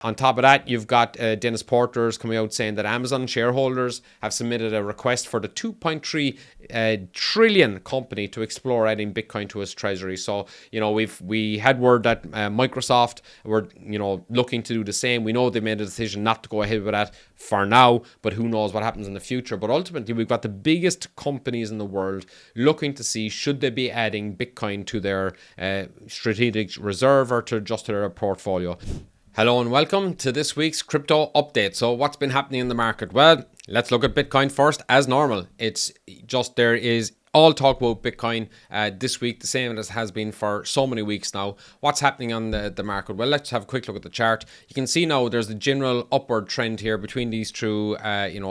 On top of that, you've got Dennis Porter's coming out saying that Amazon shareholders have submitted a request for the 2.3 trillion company to explore adding Bitcoin to its treasury. So, we had word that Microsoft were, looking to do the same. We know they made a decision not to go ahead with that for now, but who knows what happens in the future. But ultimately, we've got the biggest companies in the world looking to see should they be adding Bitcoin to their strategic reserve or to their portfolio. Hello and welcome to this week's crypto update. So what's been happening in the market? Well, let's look at Bitcoin first. As normal, it's just there is all talk about Bitcoin this week, the same as has been for so many weeks now. What's happening on the market? Well, let's have a quick look at the chart. You can see now there's a general upward trend here between these two,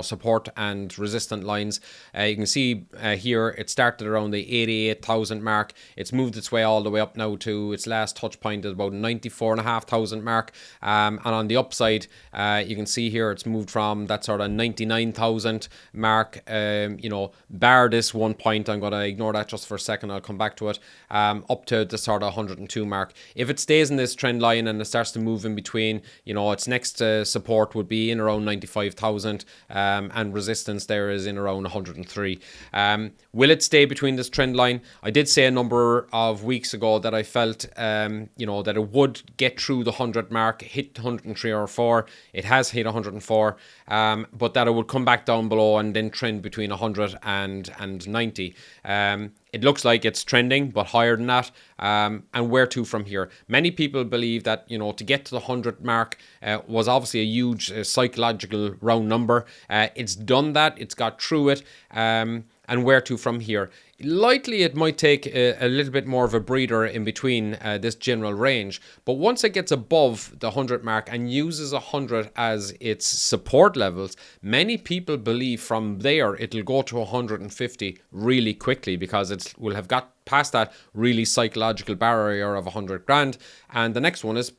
support and resistant lines. You can see here it started around the 88,000 mark. It's moved its way all the way up now to its last touch point at about 94,500 mark. And on the upside, you can see here it's moved from that sort of 99,000 mark. Bar this one point, I'm going to ignore that just for a second. I'll come back to it. Up to the sort of 102 mark. If it stays in this trend line and it starts to move in between, its next support would be in around 95,000, and resistance there is in around 103. Will it stay between this trend line? I did say a number of weeks ago that I felt, that it would get through the 100 mark, hit 103 or 4. It has hit 104, but that it would come back down below and then trend between 100 and 90. It looks like it's trending, but higher than that. And where to from here? Many people believe that, to get to the 100 mark was obviously a huge psychological round number. It's done that. It's got through it. And where to from here? Likely it might take a little bit more of a breather in between this general range. But once it gets above the 100 mark and uses 100 as its support levels, many people believe from there it'll go to 150 really quickly because it will have got past that really psychological barrier of 100 grand. And the next one is,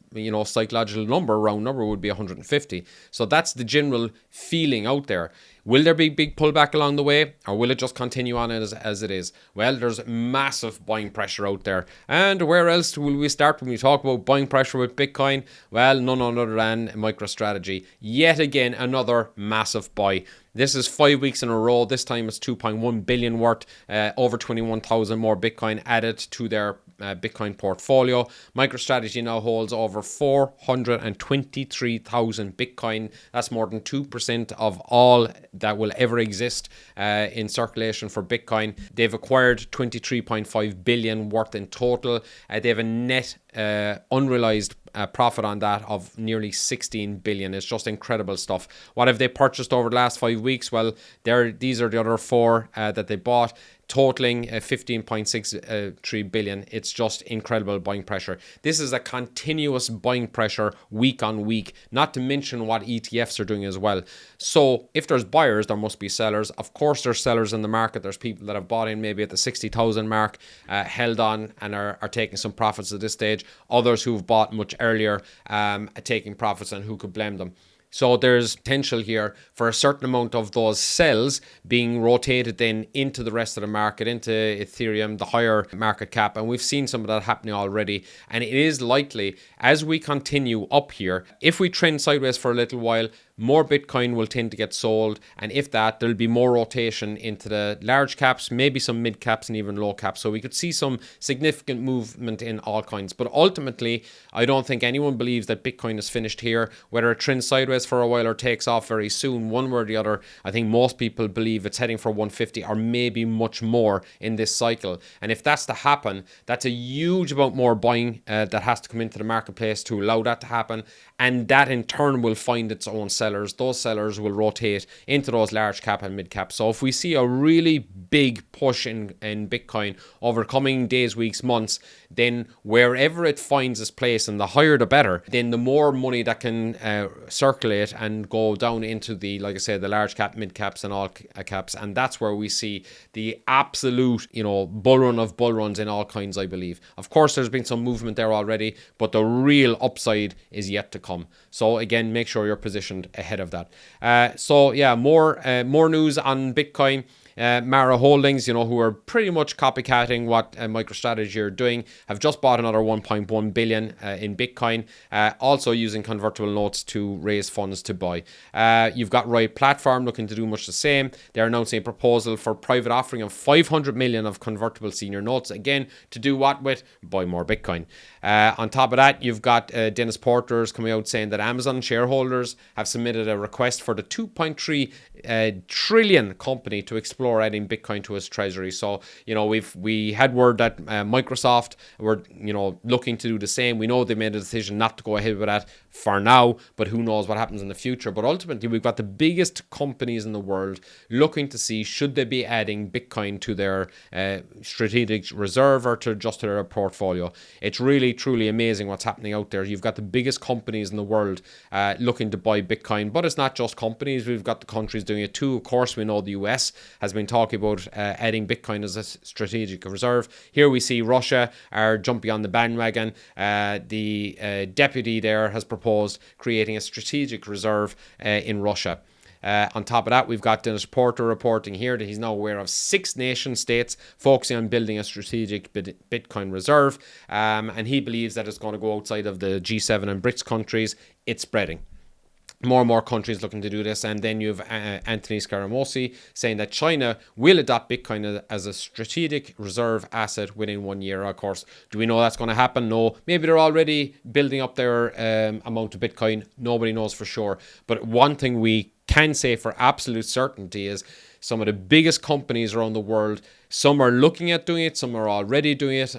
psychological round number would be 150. So that's the general feeling out there. Will there be big pullback along the way, or will it just continue on as it is? Well, there's massive buying pressure out there. And where else will we start when we talk about buying pressure with Bitcoin? Well, none other than MicroStrategy. Yet again, another massive buy. This is 5 weeks in a row. This time it's 2.1 billion worth, over 21,000 more Bitcoin added to their Bitcoin portfolio. MicroStrategy now holds over 423,000 Bitcoin. That's more than 2% of all that will ever exist in circulation for Bitcoin. They've acquired 23.5 billion worth in total. They have a net unrealized profit on that of nearly 16 billion. It's just incredible stuff. What have they purchased over the last 5 weeks? Well, these are the other four that they bought, totaling 15.63 billion. It's just incredible buying pressure. This is a continuous buying pressure week on week, not to mention what ETFs are doing as well. So if there's buyers, there must be sellers. Of course, there's sellers in the market. There's people that have bought in maybe at the 60,000 mark, held on and are taking some profits at this stage. Others who've bought much earlier, taking profits, and who could blame them? So there's potential here for a certain amount of those sells being rotated then into the rest of the market, into Ethereum, the higher market cap. And we've seen some of that happening already. And it is likely, as we continue up here, if we trend sideways for a little while, more Bitcoin will tend to get sold. And if that, there'll be more rotation into the large caps, maybe some mid caps and even low caps. So we could see some significant movement in altcoins. But ultimately, I don't think anyone believes that Bitcoin is finished here. Whether it trends sideways for a while or takes off very soon, one way or the other, I think most people believe it's heading for 150 or maybe much more in this cycle. And if that's to happen, that's a huge amount more buying that has to come into the marketplace to allow that to happen. And that in turn will find its own sellers. Those sellers will rotate into those large cap and mid cap. So if we see a really big push in Bitcoin over coming days, weeks, months, then wherever it finds its place, and the higher the better, then the more money that can circulate and go down into the, like I said, the large cap, mid caps and all caps. And that's where we see the absolute, bull run of bull runs in all kinds, I believe. Of course, there's been some movement there already, but the real upside is yet to come. So again, make sure you're positioned ahead of that. More news on Bitcoin. Mara Holdings, who are pretty much copycatting what MicroStrategy are doing, have just bought another 1.1 billion in Bitcoin, also using convertible notes to raise funds to buy. You've got Riot Platform looking to do much the same. They're announcing a proposal for private offering of 500 million of convertible senior notes, again, to do what with? Buy more Bitcoin. On top of that, you've got Dennis Porter's coming out saying that Amazon shareholders have submitted a request for the 2.3 trillion company to explore adding Bitcoin to its treasury. So, we had word that Microsoft were, looking to do the same. We know they made a decision not to go ahead with that for now, but who knows what happens in the future. But ultimately, we've got the biggest companies in the world looking to see should they be adding Bitcoin to their strategic reserve or to just to their portfolio. It's really, truly amazing what's happening out there. You've got the biggest companies in the world looking to buy Bitcoin, but it's not just companies. We've got the countries doing it too. Of course, we know the US has been talking about adding Bitcoin as a strategic reserve. Here we see Russia are jumping on the bandwagon. The deputy there has proposed creating a strategic reserve in Russia. On top of that, we've got Dennis Porter reporting here that he's now aware of 6 nation states focusing on building a strategic Bitcoin reserve, and he believes that it's going to go outside of the G7 and BRICS countries. It's spreading. More and more countries looking to do this. And then you have Anthony Scaramucci saying that China will adopt Bitcoin as a strategic reserve asset within 1 year. Of course, do we know that's going to happen? No. Maybe they're already building up their amount of Bitcoin. Nobody knows for sure. But one thing we can say for absolute certainty is some of the biggest companies around the world, some are looking at doing it, some are already doing it,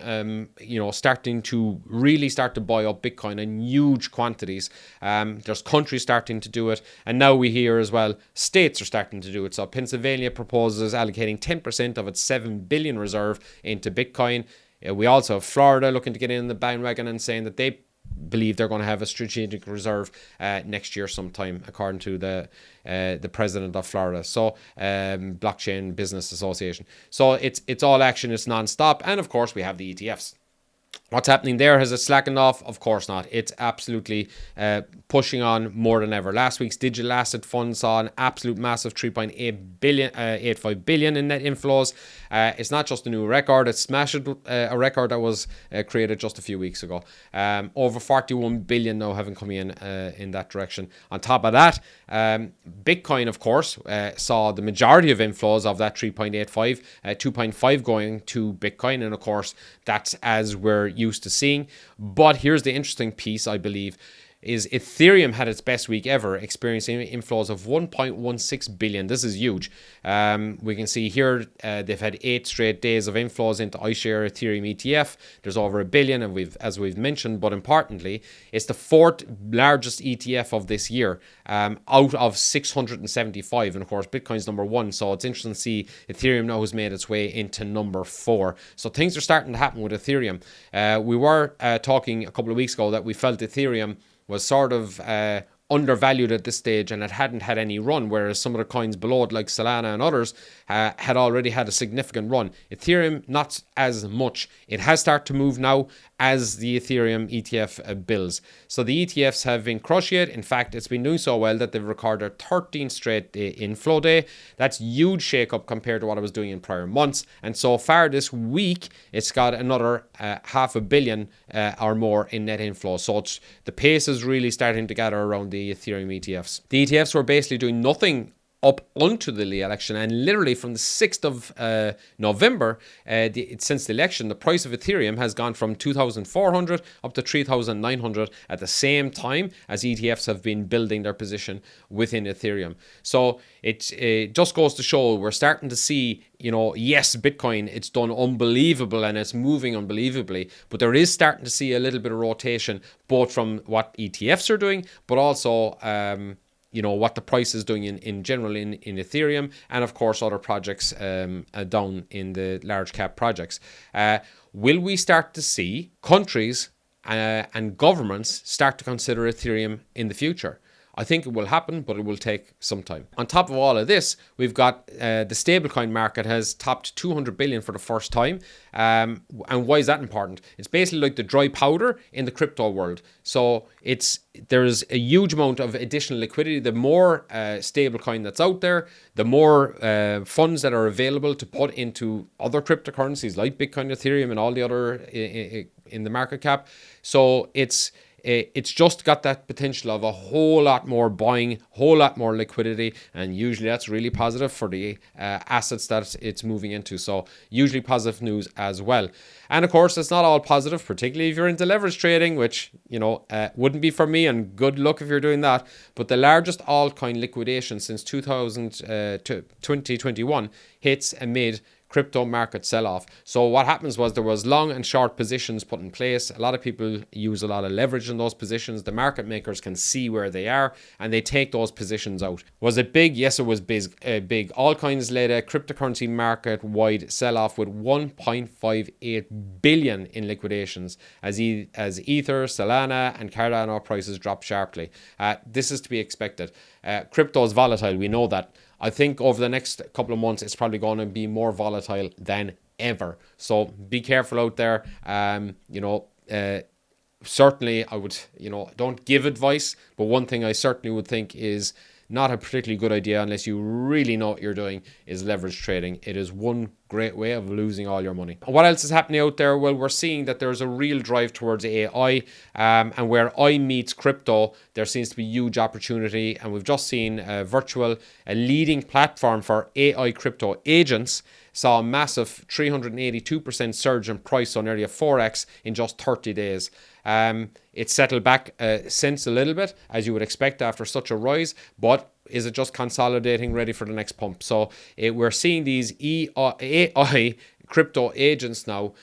starting to really start to buy up Bitcoin in huge quantities. There's countries starting to do it, and now we hear as well states are starting to do it. So Pennsylvania proposes allocating 10% of its 7 billion reserve into Bitcoin. We also have Florida looking to get in the bandwagon and saying that they believe they're going to have a strategic reserve next year sometime, according to the president of Florida. So Blockchain Business Association. So it's all action, it's non-stop. And of course we have the ETFs. What's happening there? Has it slackened off? Of course not. It's absolutely pushing on more than ever. Last week's digital asset fund saw an absolute massive 3.85 billion in net inflows. It's not just a new record. It smashed a record that was created just a few weeks ago. Over 41 billion now having come in that direction. On top of that, Bitcoin, of course, saw the majority of inflows of that 3.85, 2.5 going to Bitcoin. And of course, that's as we're used to seeing. But here's the interesting piece, I believe, is Ethereum had its best week ever, experiencing inflows of 1.16 billion. This is huge. We can see here they've had 8 straight days of inflows into iShare Ethereum ETF. There's over a billion, and as we've mentioned, but importantly, it's the 4th largest ETF of this year, out of 675. And of course, Bitcoin's number 1. So it's interesting to see Ethereum now has made its way into number 4. So things are starting to happen with Ethereum. We were talking a couple of weeks ago that we felt Ethereum was sort of undervalued at this stage and it hadn't had any run, whereas some of the coins below it, like Solana and others, had already had a significant run. Ethereum, not as much. It has started to move now as the Ethereum ETF builds. So the ETFs have been crushing it. In fact, it's been doing so well that they've recorded 13 straight inflow day. That's huge shake-up compared to what I was doing in prior months. And so far this week, it's got another $500 million or more in net inflow. So the pace is really starting to gather around the Ethereum ETFs. The ETFs were basically doing nothing up onto the election, and literally from the 6th of November, since the election, the price of Ethereum has gone from 2,400 up to 3,900 at the same time as ETFs have been building their position within Ethereum. So it just goes to show we're starting to see, yes, Bitcoin, it's done unbelievable and it's moving unbelievably, but there is starting to see a little bit of rotation, both from what ETFs are doing, but also what the price is doing in general in Ethereum, and of course other projects down in the large cap projects. Will we start to see countries and governments start to consider Ethereum in the future? I think it will happen, but it will take some time. On top of all of this, we've got the stablecoin market has topped 200 billion for the first time. And why is that important? It's basically like the dry powder in the crypto world. So there's a huge amount of additional liquidity. The more stablecoin that's out there, the more funds that are available to put into other cryptocurrencies like Bitcoin, Ethereum, and all the other in the market cap. So it's just got that potential of a whole lot more buying, whole lot more liquidity, and usually that's really positive for the assets that it's moving into. So usually positive news as well. And of course, it's not all positive, particularly if you're into leverage trading, which, wouldn't be for me, and good luck if you're doing that. But the largest altcoin liquidation since 2021 hits amid crypto market sell-off. So what happens was there was long and short positions put in place. A lot of people use a lot of leverage in those positions. The market makers can see where they are and they take those positions out. Was it big? Yes, it was big. Altcoins led a cryptocurrency market-wide sell-off with 1.58 billion in liquidations as Ether, Solana, and Cardano prices dropped sharply. This is to be expected. Crypto is volatile. We know that. I think over the next couple of months, it's probably going to be more volatile than ever. So be careful out there. Certainly I would, don't give advice, but one thing I certainly would think is not a particularly good idea unless you really know what you're doing is leverage trading. It is one great way of losing all your money. What else is happening out there? Well, we're seeing that there's a real drive towards AI, and where AI meets crypto, there seems to be huge opportunity. And we've just seen Virtual, a leading platform for AI crypto agents, saw a massive 382% surge in price, so nearly a 4x in just 30 days. It settled back since a little bit, as you would expect after such a rise, but is it just consolidating, ready for the next pump? So we're seeing these AI crypto agents now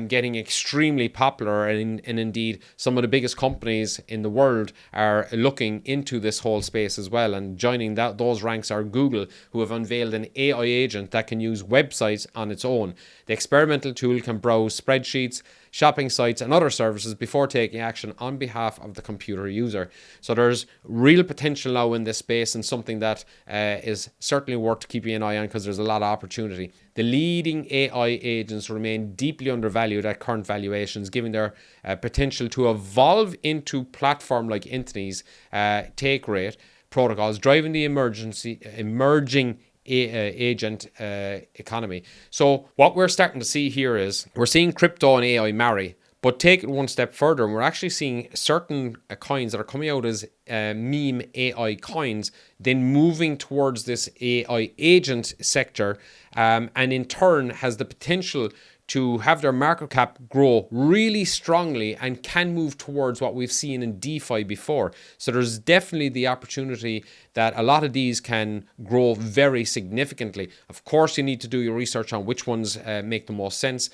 getting extremely popular, and indeed some of the biggest companies in the world are looking into this whole space as well, and joining those ranks are Google, who have unveiled an AI agent that can use websites on its own. The experimental tool can browse spreadsheets, shopping sites, and other services before taking action on behalf of the computer user. So there's real potential now in this space, and something that is certainly worth keeping an eye on because there's a lot of opportunity. The leading AI agents remain deeply undervalued at current valuations, giving their potential to evolve into platform-like entities, take rate protocols, driving the emerging agent economy. So what we're starting to see here is we're seeing crypto and AI marry, but take it one step further, and we're actually seeing certain coins that are coming out as meme AI coins, then moving towards this AI agent sector, and in turn has the potential to have their market cap grow really strongly and can move towards what we've seen in DeFi before. So there's definitely the opportunity that a lot of these can grow very significantly. Of course, you need to do your research on which ones make the most sense.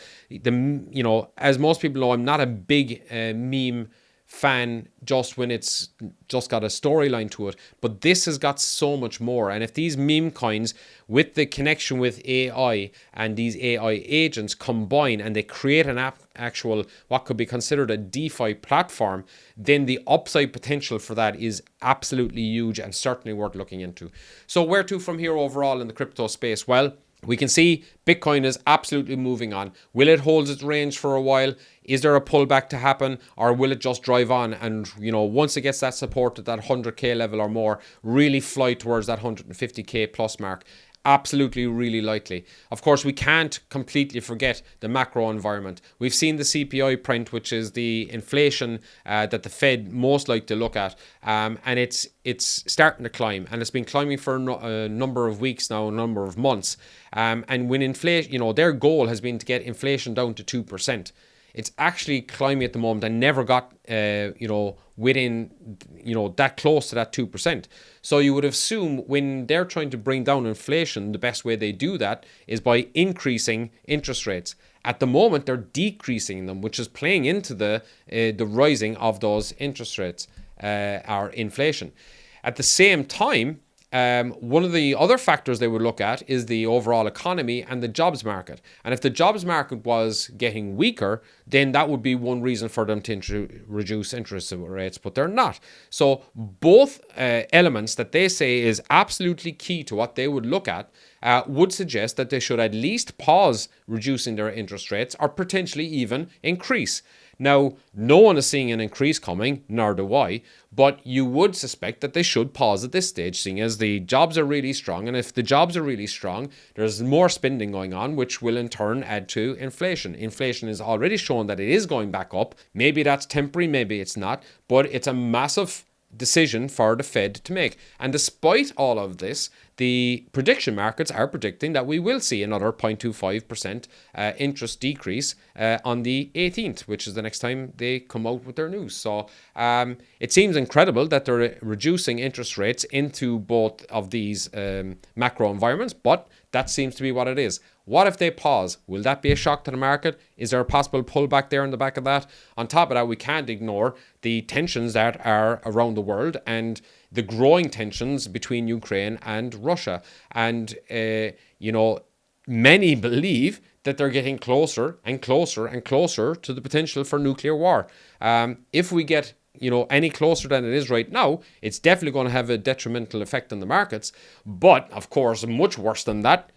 As most people know, I'm not a big meme fan just when it's just got a storyline to it, but this has got so much more. And if these meme coins with the connection with AI and these AI agents combine and they create an actual what could be considered a DeFi platform, then the upside potential for that is absolutely huge and certainly worth looking into. So where to from here overall in the crypto space? Well, we can see Bitcoin is absolutely moving on. Will it hold its range for a while? Is there a pullback to happen, or will it just drive on and, once it gets that support at that 100k level or more, really fly towards that 150k plus mark? Absolutely, really likely. Of course, we can't completely forget the macro environment. We've seen the CPI print, which is the inflation that the Fed most like to look at, and it's starting to climb, and it's been climbing for a number of weeks now, a number of months. And when inflation, their goal has been to get inflation down to 2%. It's actually climbing at the moment and never got, within, that close to that 2%. So you would assume when they're trying to bring down inflation, the best way they do that is by increasing interest rates. At the moment, they're decreasing them, which is playing into the rising of those interest rates or inflation. At the same time, one of the other factors they would look at is the overall economy and the jobs market. And if the jobs market was getting weaker, then that would be one reason for them to reduce interest rates, but they're not. So both elements that they say is absolutely key to what they would look at would suggest that they should at least pause reducing their interest rates or potentially even increase. Now, no one is seeing an increase coming, nor do I, but you would suspect that they should pause at this stage, seeing as the jobs are really strong. And if the jobs are really strong, there's more spending going on, which will in turn add to inflation. Inflation is already shown that it is going back up. Maybe that's temporary, maybe it's not, but it's a massive decision for the Fed to make. And despite all of this, the prediction markets are predicting that we will see another 0.25% interest decrease on the 18th, which is the next time they come out with their news. So it seems incredible that they're reducing interest rates into both of these macro environments, but that seems to be what it is. What if they pause? Will that be a shock to the market? Is there a possible pullback there in the back of that? On top of that, we can't ignore the tensions that are around the world and the growing tensions between Ukraine and Russia. And, many believe that they're getting closer and closer and closer to the potential for nuclear war. If we get any closer than it is right now, it's definitely going to have a detrimental effect on the markets. But, of course, much worse than that,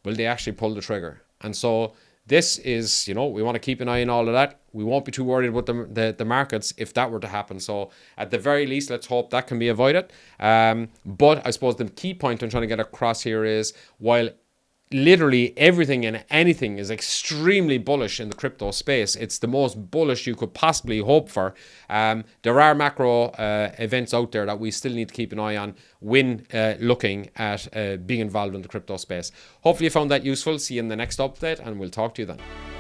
will they actually pull the trigger? And so this is, we want to keep an eye on all of that. We won't be too worried about the markets if that were to happen. So at the very least, let's hope that can be avoided. But I suppose the key point I'm trying to get across here is, while literally everything and anything is extremely bullish in the crypto space, it's the most bullish you could possibly hope for. There are macro events out there that we still need to keep an eye on when looking at being involved in the crypto space. Hopefully you found that useful. See you in the next update, and we'll talk to you then.